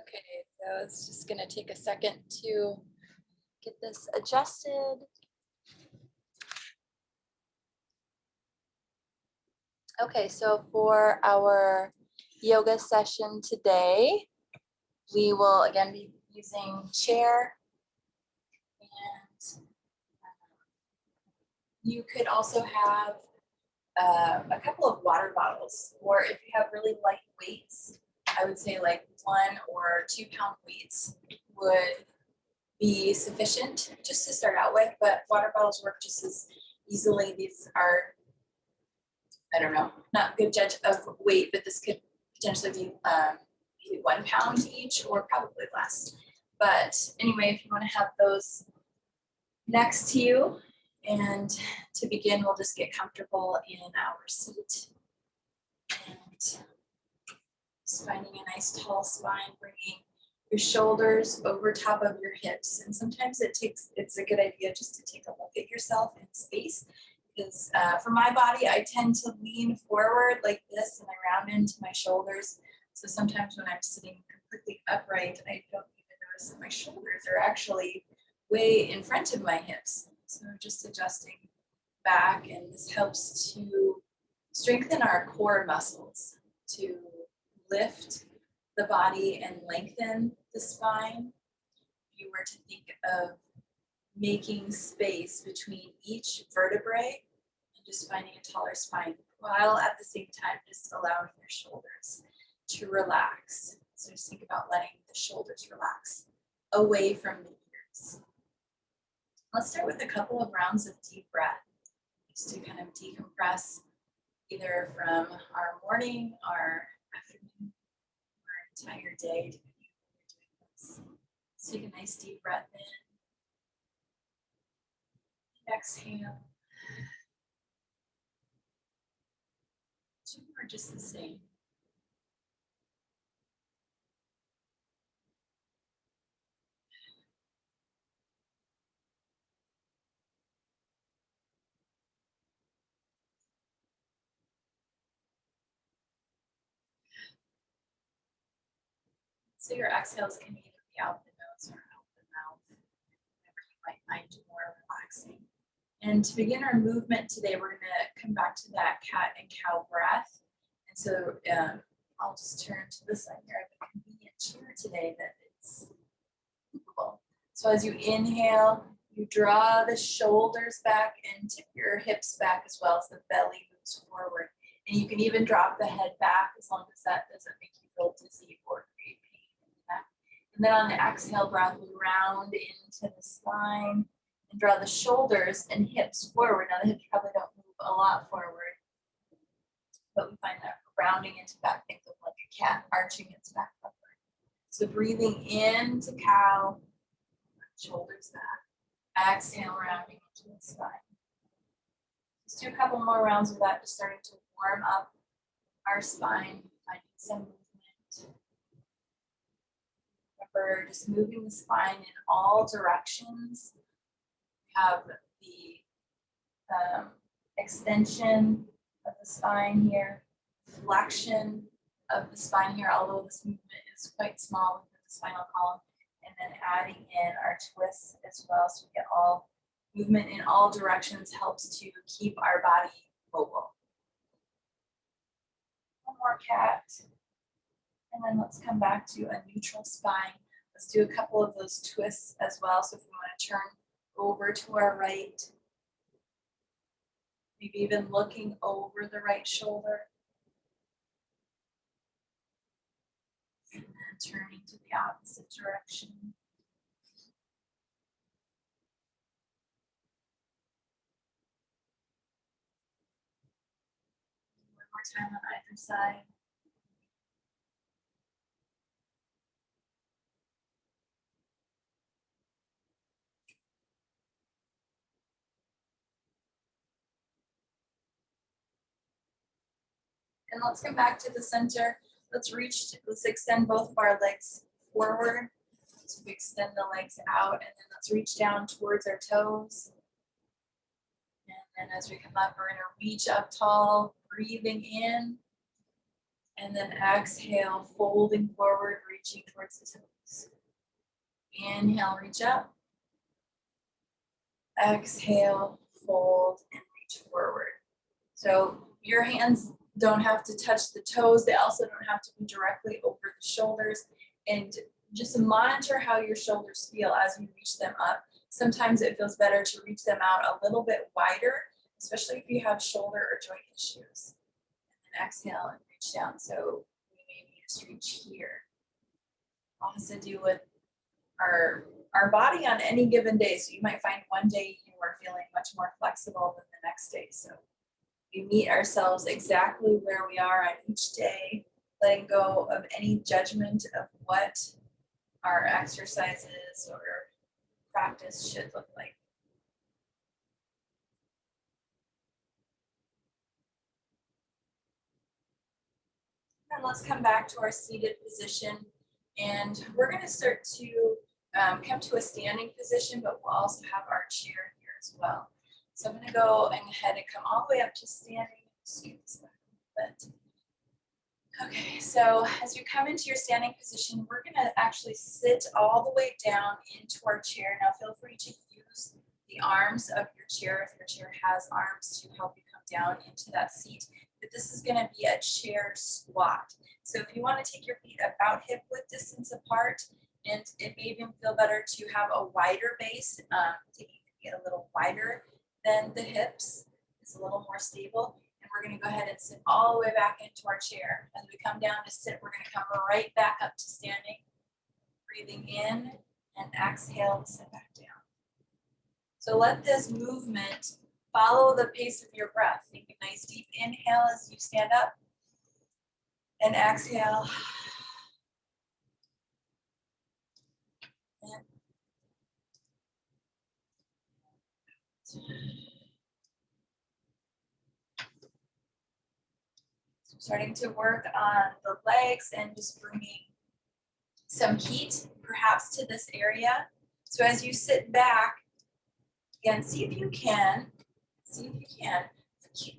Okay, so it's just gonna take a second to get this adjusted. Okay, so for our yoga session today, we will again be using chair, and you could also have a couple of water bottles, or if you have really light weights, I would say like 1 or 2 pound weights would be sufficient just to start out with, but water bottles work just as easily. These are, I don't know, not a good judge of weight, but this could potentially be maybe 1 pound each or probably less. But anyway, if you want to have those next to you, and to begin, we'll just get comfortable in our seat. And just finding a nice tall spine, bringing your shoulders over top of your hips. And sometimes it's a good idea just to take a look at yourself in space, because for my body, I tend to lean forward like this and I round into my shoulders. So sometimes when I'm sitting completely upright, I don't even notice that my shoulders are actually way in front of my hips. So just adjusting back, and this helps to strengthen our core muscles, to lift the body and lengthen the spine. If you were to think of making space between each vertebrae and just finding a taller spine, while at the same time just allowing your shoulders to relax. So just think about letting the shoulders relax away from the ears. Let's start with a couple of rounds of deep breath, just to kind of decompress either from our morning, our afternoon, our entire day, depending on what you're doing this. So take a nice deep breath in, exhale. 2 are just the same. So your exhales can either be out the nose or out the mouth, whatever you might find more relaxing. And to begin our movement today, we're going to come back to that cat and cow breath. And so I'll just turn to the side here. I have a convenient chair today that is movable. So as you inhale, you draw the shoulders back and tip your hips back as well as the belly moves forward. And you can even drop the head back as long as that doesn't make you feel dizzy or create pain in the neck. And then on the exhale breath, we round into the spine and draw the shoulders and hips forward. Now the hips probably don't move a lot forward, but we find that rounding into back, think of like a cat arching its back upward. So breathing into cow, shoulders back, exhale, rounding into the spine. Let's do a couple more rounds of that, just starting to warm up our spine, finding some movement. Remember, just moving the spine in all directions. We have the extension of the spine here, flexion of the spine here, although this movement is quite small within the spinal column, and then adding in our twists as well, so we get all movement in all directions helps to keep our body mobile. One more cat, and then let's come back to a neutral spine. Let's do a couple of those twists as well. So if we want to turn over to our right, maybe even looking over the right shoulder, and then turning to the opposite direction. One more time on either side. And let's come back to the center. Let's extend both of our legs forward. So we extend the legs out, and then let's reach down towards our toes. And then as we come up, we're gonna reach up tall, breathing in. And then exhale, folding forward, reaching towards the toes. Inhale, reach up. Exhale, fold, and reach forward. So your hands don't have to touch the toes. They also don't have to be directly over the shoulders. And just monitor how your shoulders feel as you reach them up. Sometimes it feels better to reach them out a little bit wider, especially if you have shoulder or joint issues. And then exhale and reach down. So we maybe just reach here. Also do with our body on any given day. So you might find one day you are feeling much more flexible than the next day. So we meet ourselves exactly where we are on each day, letting go of any judgment of what our exercises or practice should look like. And let's come back to our seated position. And we're going to start to come to a standing position, but we'll also have our chair here as well. So I'm going to go ahead and come all the way up to standing. Scoot this back a little bit. Okay, so as you come into your standing position, we're going to actually sit all the way down into our chair. Now feel free to use the arms of your chair if your chair has arms to help you come down into that seat. But this is going to be a chair squat. So if you want to take your feet about hip width distance apart, and it may even feel better to have a wider base, taking your feet a little wider than the hips is a little more stable. And we're going to go ahead and sit all the way back into our chair. As we come down to sit, we're going to come right back up to standing, breathing in and exhale to sit back down. So let this movement follow the pace of your breath. Take a nice deep inhale as you stand up and exhale. And starting to work on the legs and just bringing some heat perhaps to this area. So as you sit back, again, see if you can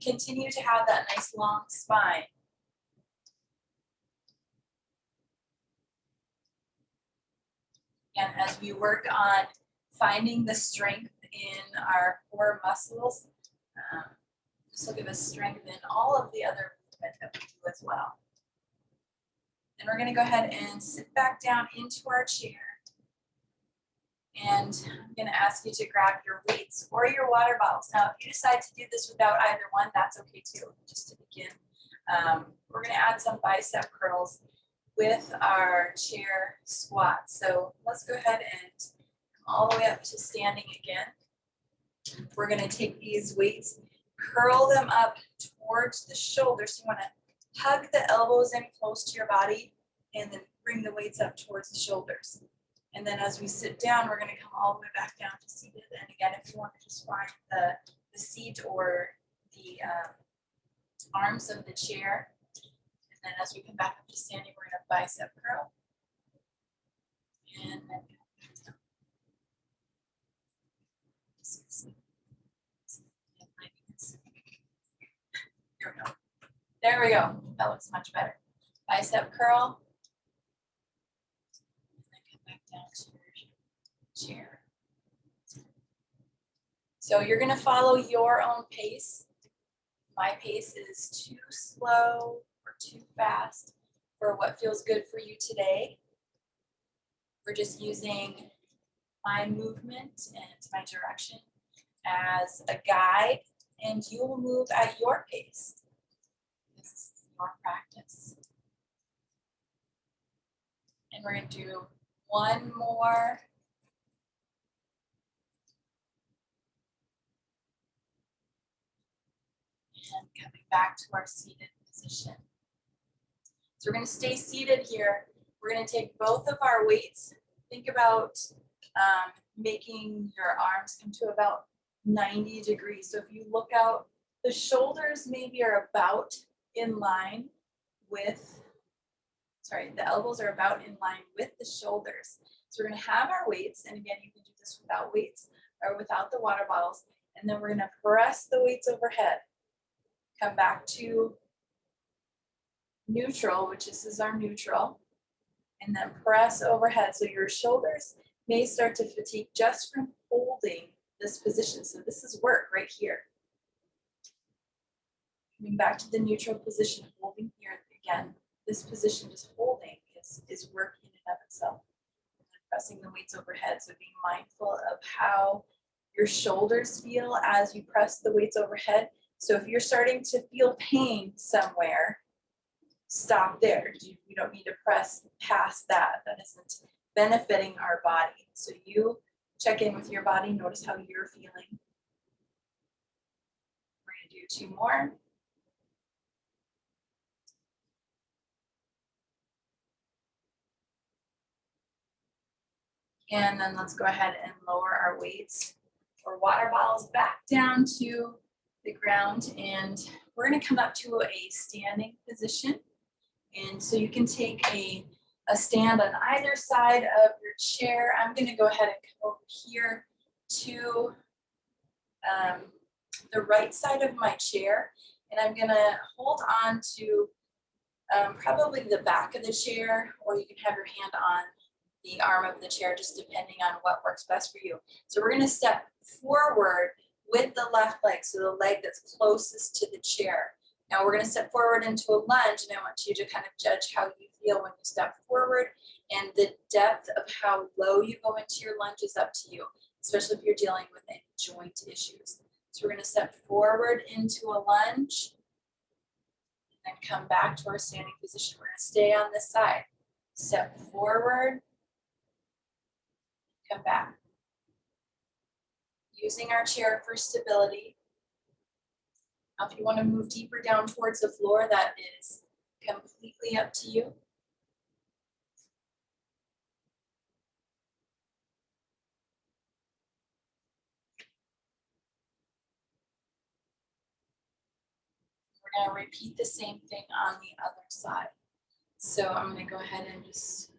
continue to have that nice long spine. And as we work on finding the strength in our core muscles, this will give us strength in all of the other movement that we do as well. And we're going to go ahead and sit back down into our chair. And I'm going to ask you to grab your weights or your water bottles. Now, if you decide to do this without either one, that's okay too. Just to begin, we're going to add some bicep curls with our chair squat. So let's go ahead and come all the way up to standing again. We're going to take these weights, curl them up towards the shoulders. So you want to hug the elbows in close to your body and then bring the weights up towards the shoulders. And then as we sit down, we're going to come all the way back down to seated. And again, if you want to just find the seat or the arms of the chair. And then as we come back up to standing, we're going to bicep curl. And then here we go. There we go. That looks much better. Bicep curl. And then come back down to your chair. So you're going to follow your own pace. My pace is too slow or too fast for what feels good for you today. We're just using my movement and my direction as a guide, and you will move at your pace. This is your practice. And we're going to do one more. And coming back to our seated position. So we're going to stay seated here. We're going to take both of our weights. Think about making your arms come to about 90 degrees. So if you look out, the shoulders maybe are about in line with, the elbows are about in line with the shoulders. So we're going to have our weights. And again, you can do this without weights or without the water bottles. And then we're going to press the weights overhead. Come back to neutral, which this is our neutral, and then press overhead. So your shoulders may start to fatigue just from holding this position. So this is work right here. Coming back to the neutral position, holding here again. This position, just holding, is work in and of itself. And then pressing the weights overhead. So being mindful of how your shoulders feel as you press the weights overhead. So if you're starting to feel pain somewhere, stop there. You don't need to press past that. That isn't benefiting our body. So you check in with your body, notice how you're feeling. We're gonna do 2 more. And then let's go ahead and lower our weights or water bottles back down to the ground. And we're gonna come up to a standing position. And so you can take a stand on either side of your chair. I'm gonna go ahead and come over here to the right side of my chair. And I'm gonna hold on to probably the back of the chair, or you can have your hand on the arm of the chair, just depending on what works best for you. So we're gonna step forward with the left leg, so the leg that's closest to the chair. Now we're gonna step forward into a lunge, and I want you to kind of judge how you feel when you step forward, and the depth of how low you go into your lunge is up to you, especially if you're dealing with any joint issues. So we're gonna step forward into a lunge, and then come back to our standing position. We're gonna stay on this side. Step forward, come back. Using our chair for stability. Now, if you want to move deeper down towards the floor, that is completely up to you. We're going to repeat the same thing on the other side. So I'm going to go ahead and just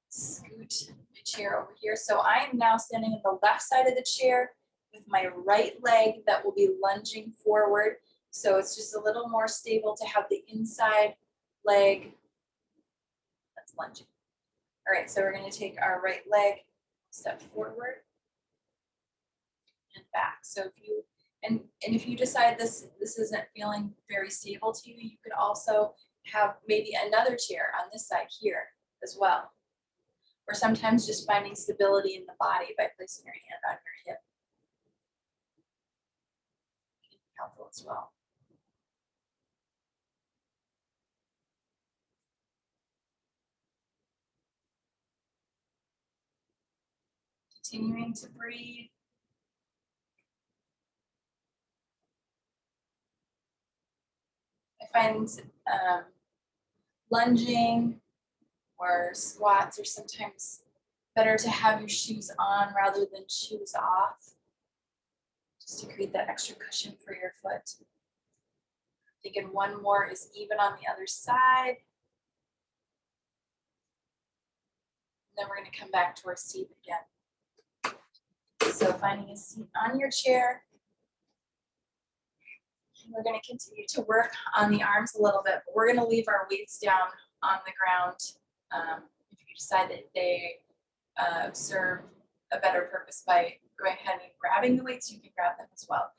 scoot my chair over here. So I am now standing on the left side of the chair with my right leg that will be lunging forward. So it's just a little more stable to have the inside leg that's lunging. All right, so we're going to take our right leg, step forward and back. So if you and if you decide this isn't feeling very stable to you, you could also have maybe another chair on this side here as well. Or sometimes just finding stability in the body by placing your hand on your hip can be helpful as well. Continuing to breathe. I find lunging or squats are sometimes better to have your shoes on rather than shoes off, just to create that extra cushion for your foot. Thinking one more is even on the other side. And then we're going to come back to our seat again. So finding a seat on your chair. And we're going to continue to work on the arms a little bit, but we're going to leave our weights down on the ground. If you decide that they serve a better purpose by going ahead and grabbing the weights, you can grab them as well.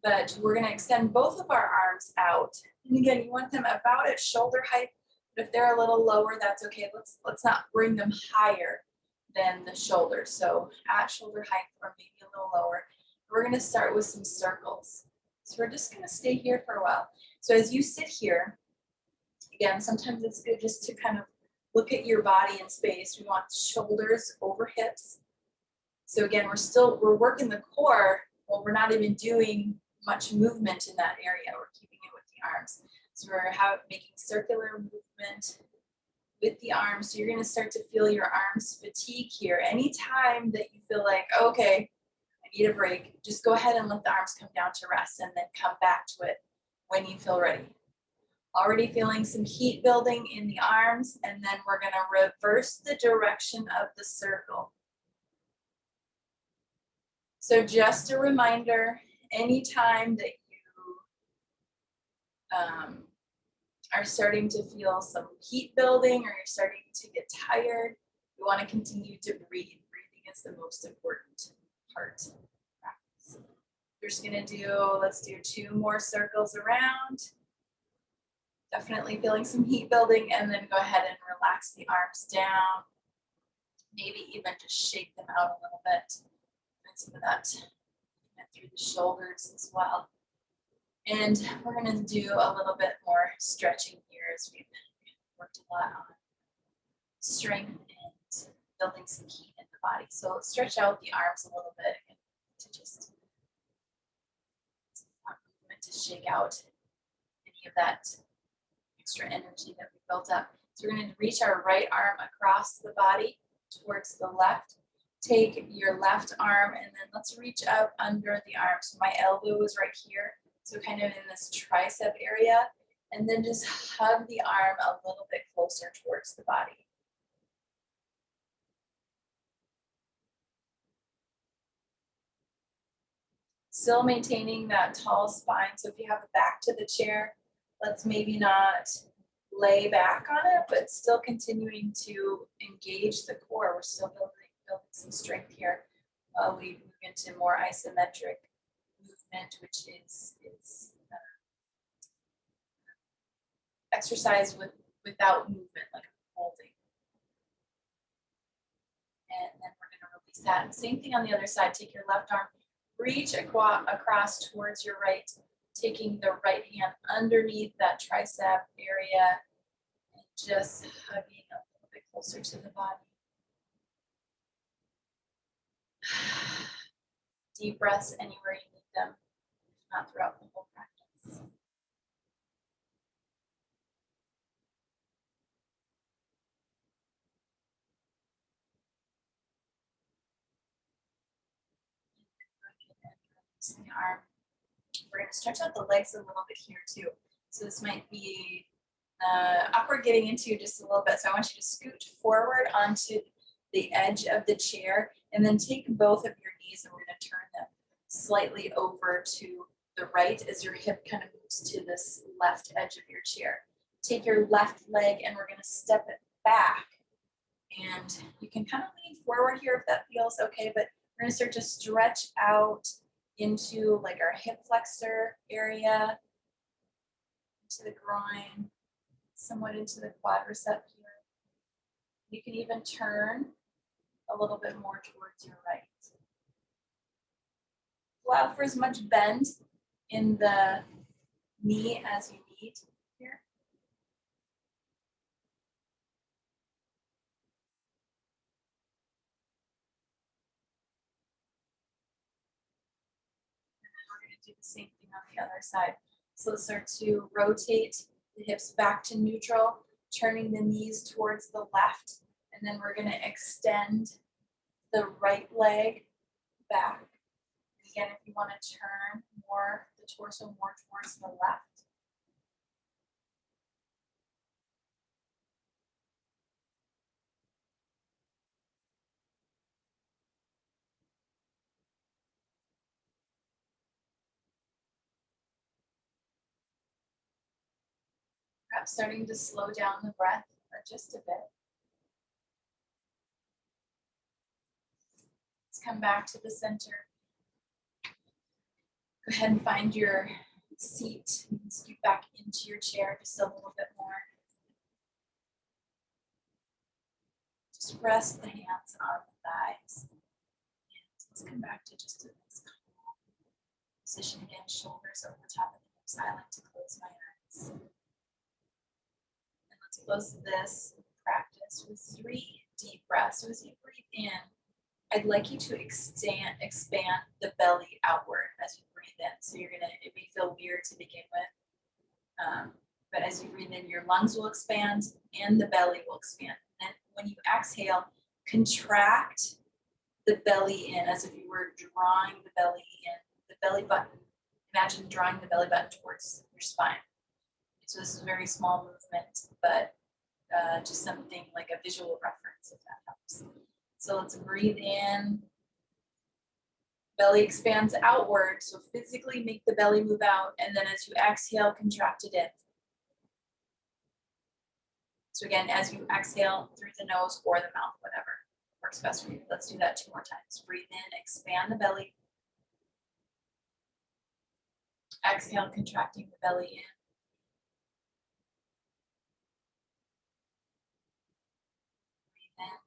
But we're going to extend both of our arms out. And again, you want them about at shoulder height. But if they're a little lower, that's okay. Let's not bring them higher than the shoulder. So at shoulder height or maybe a little lower. We're going to start with some circles. So we're just going to stay here for a while. So as you sit here, again, sometimes it's good just to kind of look at your body in space. We want shoulders over hips. So again, we're working the core, well, we're not even doing much movement in that area. We're keeping it with the arms. So we're making circular movement with the arms. So you're going to start to feel your arms fatigue here. Anytime that you feel like, okay, I need a break, just go ahead and let the arms come down to rest and then come back to it when you feel ready. Already feeling some heat building in the arms, and then we're going to reverse the direction of the circle. So just a reminder, anytime that you are starting to feel some heat building or you're starting to get tired, you want to continue to breathe. Breathing is the most important part of practice. We're just going to let's do 2 more circles around. Definitely feeling some heat building, and then go ahead and relax the arms down. Maybe even just shake them out a little bit. And some of that through the shoulders as well. And we're going to do a little bit more stretching here as we've worked a lot on strength and building some heat in the body. So let's stretch out the arms a little bit to just movement to shake out any of that extra energy that we built up. So we're going to reach our right arm across the body towards the left. Take your left arm and then let's reach up under the arm. So my elbow is right here. So kind of in this tricep area. And then just hug the arm a little bit closer towards the body. Still maintaining that tall spine. So if you have a back to the chair, let's maybe not lay back on it, but still continuing to engage the core. We're still building some strength here. We move into more isometric movement, which is exercise without movement, like holding. And then we're going to release that. And same thing on the other side. Take your left arm, reach across towards your right, taking the right hand underneath that tricep area and just hugging a little bit closer to the body. Deep breaths anywhere you need them, if not throughout the whole practice. The arm. We're going to stretch out the legs a little bit here too. So this might be awkward getting into just a little bit. So I want you to scoot forward onto the edge of the chair and then take both of your knees and we're going to turn them slightly over to the right as your hip kind of moves to this left edge of your chair. Take your left leg and we're going to step it back. And you can kind of lean forward here if that feels okay, but we're going to start to stretch out into like our hip flexor area, into the groin, somewhat into the quadricep here. You can even turn a little bit more towards your right. Allow for as much bend in the knee as you need here. And then we're going to do the same thing on the other side. So let's start to rotate the hips back to neutral, turning the knees towards the left. And then we're going to extend the right leg back. Again, if you want to turn more, the torso more towards the left. Perhaps starting to slow down the breath just a bit. Let's come back to the center. Go ahead and find your seat. You can scoot back into your chair just a little bit more. Just rest the hands on the thighs. And let's come back to just a nice calm position again, shoulders over the top of the hips. I like to close my eyes. And let's close this practice with 3 deep breaths. So as you breathe in, I'd like you to expand the belly outward as you breathe in. So it may feel weird to begin with, but as you breathe in, your lungs will expand and the belly will expand. And then when you exhale, contract the belly in as if you were drawing the belly in, the belly button. Imagine drawing the belly button towards your spine. So this is a very small movement, but just something like a visual reference if that helps. So let's breathe in. Belly expands outward. So physically make the belly move out. And then as you exhale, contract it in. So again, as you exhale through the nose or the mouth, whatever works best for you. Let's do that 2 more times. Breathe in, expand the belly. Exhale, contracting the belly in. Breathe in.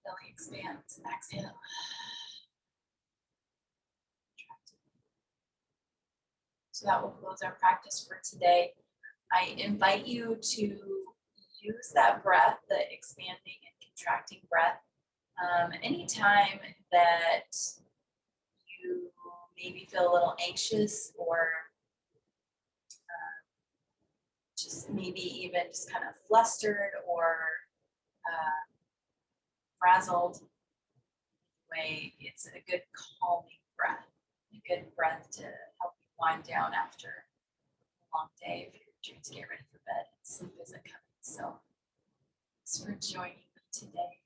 Belly expands. Exhale. So that will close our practice for today. I invite you to use that breath, the expanding and contracting breath, anytime that you maybe feel a little anxious or just maybe even just kind of flustered or frazzled. Anyway, it's a good calming breath, a good breath to help you wind down after a long day if you're trying to get ready for bed and sleep isn't coming. So thanks for joining me today.